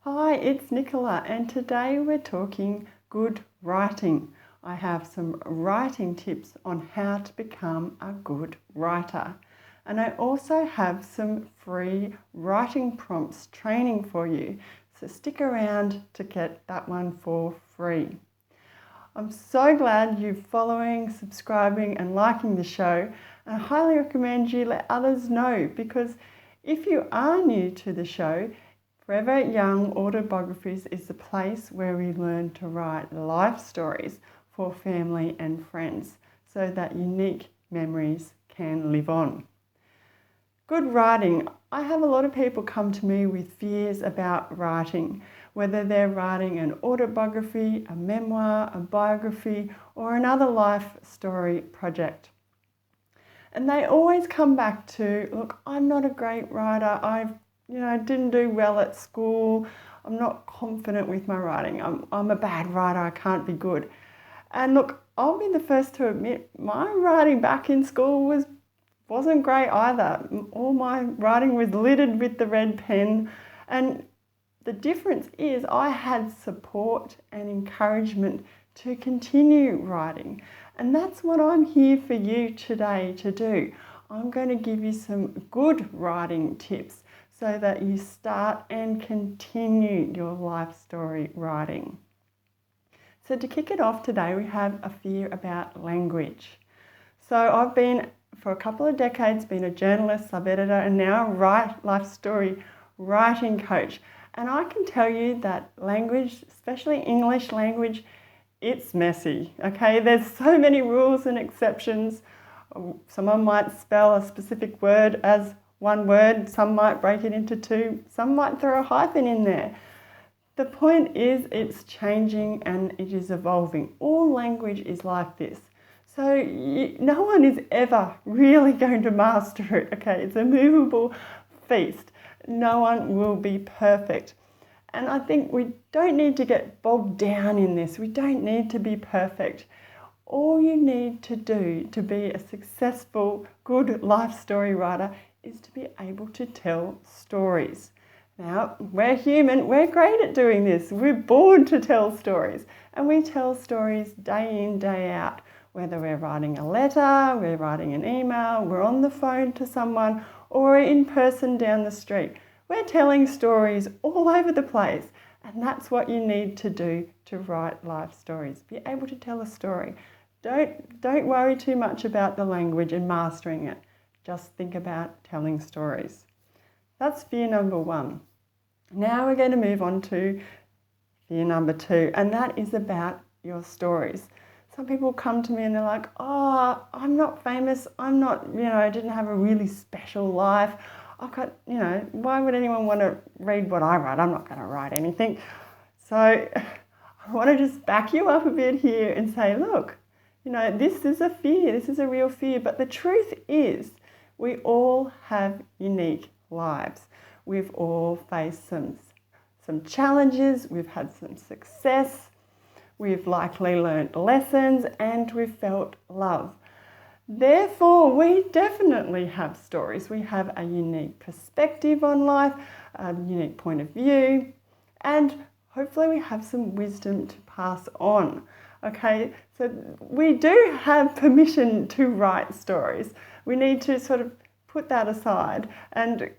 Hi, it's Nicola, and today we're talking good writing. I have some writing tips on how to become a good writer. And I also have some free writing prompts training for you. So stick around to get that one for free. I'm so glad you're following, subscribing and liking the show. And I highly recommend you let others know, because if you are new to the show, Forever Young Autobiographies is the place where we learn to write life stories for family and friends so that unique memories can live on. Good writing. I have a lot of people come to me with fears about writing, whether they're writing an autobiography, a memoir, a biography, or another life story project. And they always come back to, look, I'm not a great writer. I didn't do well at school. I'm not confident with my writing. I'm a bad writer. I can't be good. And look, I'll be the first to admit my writing back in school wasn't great either. All my writing was littered with the red pen. And the difference is I had support and encouragement to continue writing. And that's what I'm here for you today to do. I'm going to give you some good writing tips so that you start and continue your life story writing. So to kick it off today, we have a fear about language. So I've been, for a couple of decades, been a journalist, sub-editor, and now life story writing coach. And I can tell you that language, especially English language, it's messy, okay? There's so many rules and exceptions. Someone might spell a specific word as one word, some might break it into two, some might throw a hyphen in there. The point is it's changing and it is evolving. All language is like this. So no one is ever really going to master it, okay? It's a movable feast. No one will be perfect. And I think we don't need to get bogged down in this. We don't need to be perfect. All you need to do to be a successful, good life story writer is to be able to tell stories. Now, we're human, we're great at doing this. We're born to tell stories, and we tell stories day in, day out. Whether we're writing a letter, we're writing an email, we're on the phone to someone, or in person down the street. We're telling stories all over the place, and that's what you need to do to write life stories. Be able to tell a story. Don't worry too much about the language and mastering it. Just think about telling stories. That's fear number one. Now we're going to move on to fear number two, and that is about your stories. Some people come to me and they're like, oh, I'm not famous. I'm not, I didn't have a really special life. I've got, why would anyone want to read what I write? I'm not going to write anything. So I want to just back you up a bit here and say, look, this is a fear. This is a real fear. But the truth is, we all have unique lives. We've all faced some challenges. We've had some success. We've likely learnt lessons, and we've felt love. Therefore, we definitely have stories. We have a unique perspective on life, a unique point of view, and hopefully we have some wisdom to pass on. Okay, so we do have permission to write stories. We need to sort of put that aside, and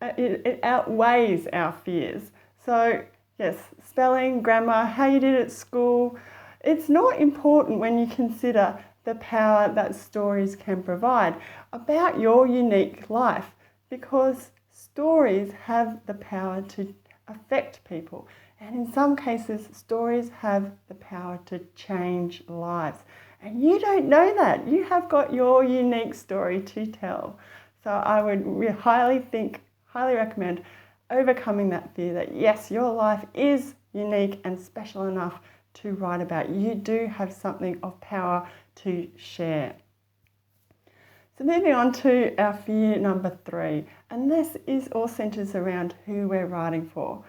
it outweighs our fears. So yes, spelling, grammar, how you did at school, it's not important when you consider the power that stories can provide about your unique life, because stories have the power to affect people. And in some cases, stories have the power to change lives. And you don't know that. You have got your unique story to tell. So I would highly recommend overcoming that fear that yes, your life is unique and special enough to write about. You do have something of power to share. So moving on to our fear number three, and this is all centres around who we're writing for.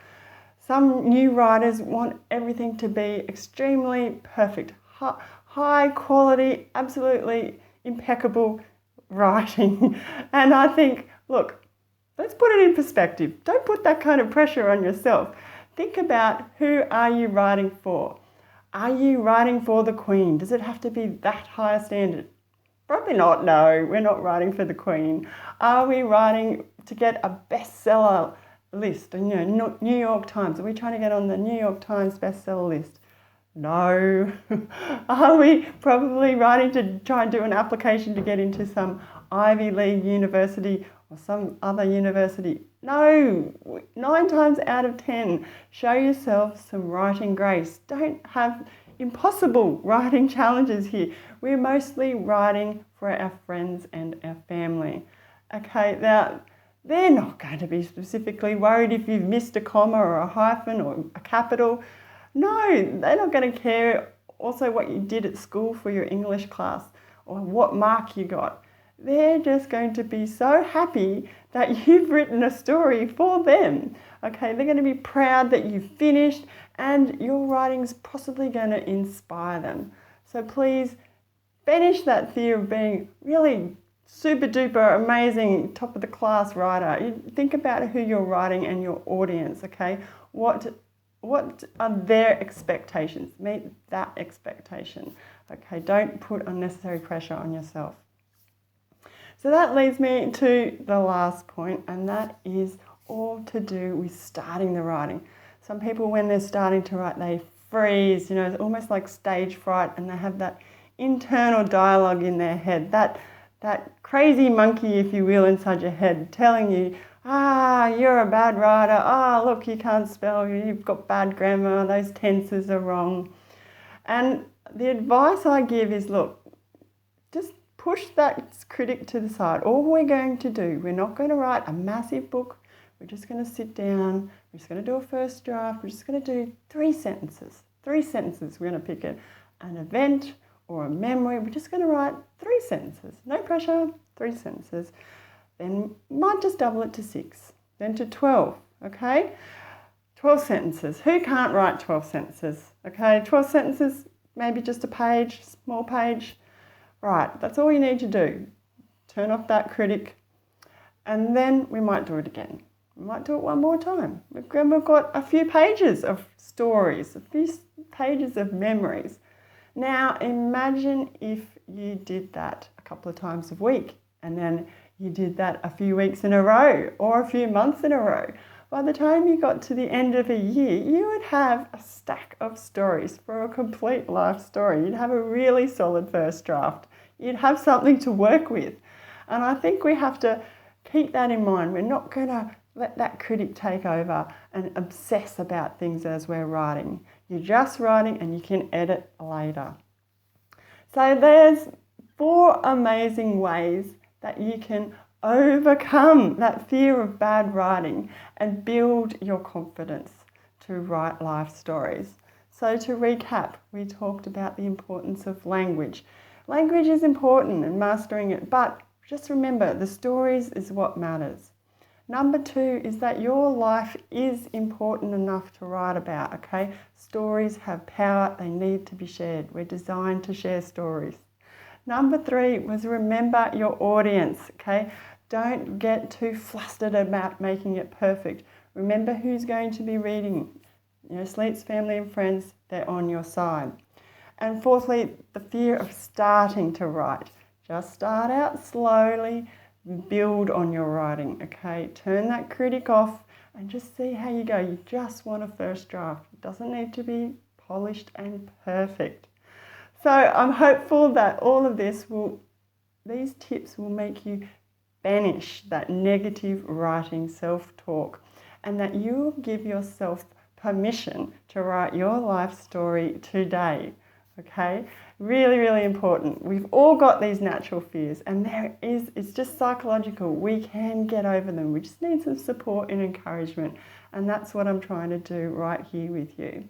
Some new writers want everything to be extremely perfect, high quality, absolutely impeccable writing. And I think, look, let's put it in perspective. Don't put that kind of pressure on yourself. think about, who are you writing for? Are you writing for the Queen? Does it have to be that high a standard? Probably not, no, we're not writing for the Queen. Are we writing to get a bestseller list? New York Times, are we trying to get on the New York Times bestseller list? No. Are we probably writing to try and do an application to get into some Ivy League university or some other university? No. 9 times out of 10, show yourself some writing grace. Don't have impossible writing challenges here. We're mostly writing for our friends and our family. Okay, now they're not going to be specifically worried if you've missed a comma or a hyphen or a capital. No, they're not going to care also what you did at school for your English class or what mark you got. They're just going to be so happy that you've written a story for them. Okay, they're going to be proud that you've finished and your writing's possibly going to inspire them. So please banish that fear of being really super duper amazing top of the class writer. You think about who you're writing and your audience, okay? What are their expectations? Meet that expectation. Okay, don't put unnecessary pressure on yourself. So that leads me to the last point, and that is all to do with starting the writing. Some people, when they're starting to write, they freeze, it's almost like stage fright, and they have that internal dialogue in their head, that crazy monkey, if you will, inside your head telling you, you're a bad writer, look, you can't spell, you've got bad grammar, those tenses are wrong. And the advice I give is, look, just push that critic to the side. All we're going to do, we're not going to write a massive book, we're just going to sit down, we're just going to do a first draft, we're just going to do 3 sentences. 3 sentences, we're going to pick an event or a memory, we're just going to write 3 sentences. No pressure, 3 sentences. Then might just double it to 6, then to 12, okay? 12 sentences. Who can't write 12 sentences? Okay, 12 sentences, maybe just a page, small page. Right, that's all you need to do. Turn off that critic, and then we might do it again. We might do it one more time. We've got a few pages of stories, a few pages of memories. Now, imagine if you did that a couple of times a week, and then you did that a few weeks in a row or a few months in a row. By the time you got to the end of a year, you would have a stack of stories for a complete life story. You'd have a really solid first draft. You'd have something to work with. And I think we have to keep that in mind. We're not going to let that critic take over and obsess about things as we're writing. You're just writing and you can edit later. So there's 4 amazing ways that you can overcome that fear of bad writing and build your confidence to write life stories. So to recap, we talked about the importance of language. Language is important and mastering it, but just remember, the stories is what matters. Number 2 is that your life is important enough to write about, okay? Stories have power, they need to be shared. We're designed to share stories. Number 3 was remember your audience, okay? Don't get too flustered about making it perfect. Remember who's going to be reading. Sleet's family and friends, they're on your side. And fourthly, the fear of starting to write. Just start out slowly, build on your writing, okay? Turn that critic off and just see how you go. You just want a first draft. It doesn't need to be polished and perfect. So I'm hopeful that all of these tips will make you banish that negative writing self-talk, and that you'll give yourself permission to write your life story today, okay? Really, really important. We've all got these natural fears, and it's just psychological. We can get over them. We just need some support and encouragement, and that's what I'm trying to do right here with you.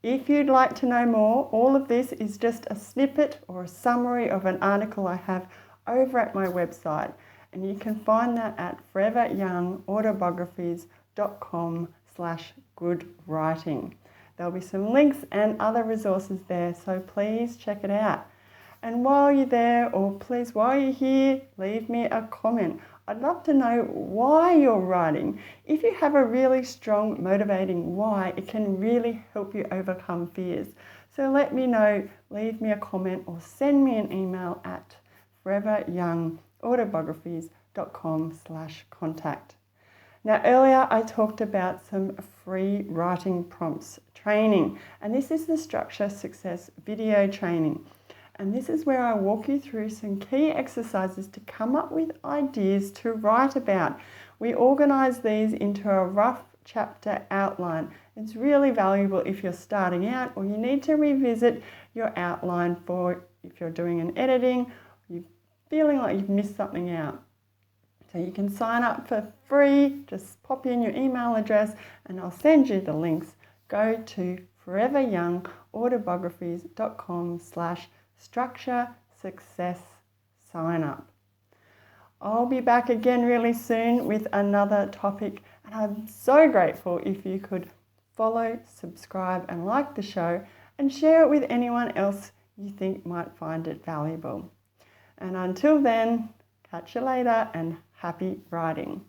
If you'd like to know more, all of this is just a snippet or a summary of an article I have over at my website, and you can find that at foreveryoungautobiographies.com/goodwriting. There'll be some links and other resources there, so please check it out. And while you're there, or please while you're here, leave me a comment. I'd love to know why you're writing. If you have a really strong motivating why, it can really help you overcome fears. So let me know, leave me a comment or send me an email at foreveryoungautobiographies.com/contact. Now earlier I talked about some free writing prompts training, and this is the Structure Success video training. And this is where I walk you through some key exercises to come up with ideas to write about. We organise these into a rough chapter outline. It's really valuable if you're starting out or you need to revisit your outline for if you're doing an editing, you're feeling like you've missed something out. So you can sign up for free, just pop in your email address and I'll send you the links. Go to foreveryoungautobiographies.com/structure success sign up. I'll be back again really soon with another topic, and I'm so grateful if you could follow, subscribe and like the show and share it with anyone else you think might find it valuable. And until then, catch you later and happy writing.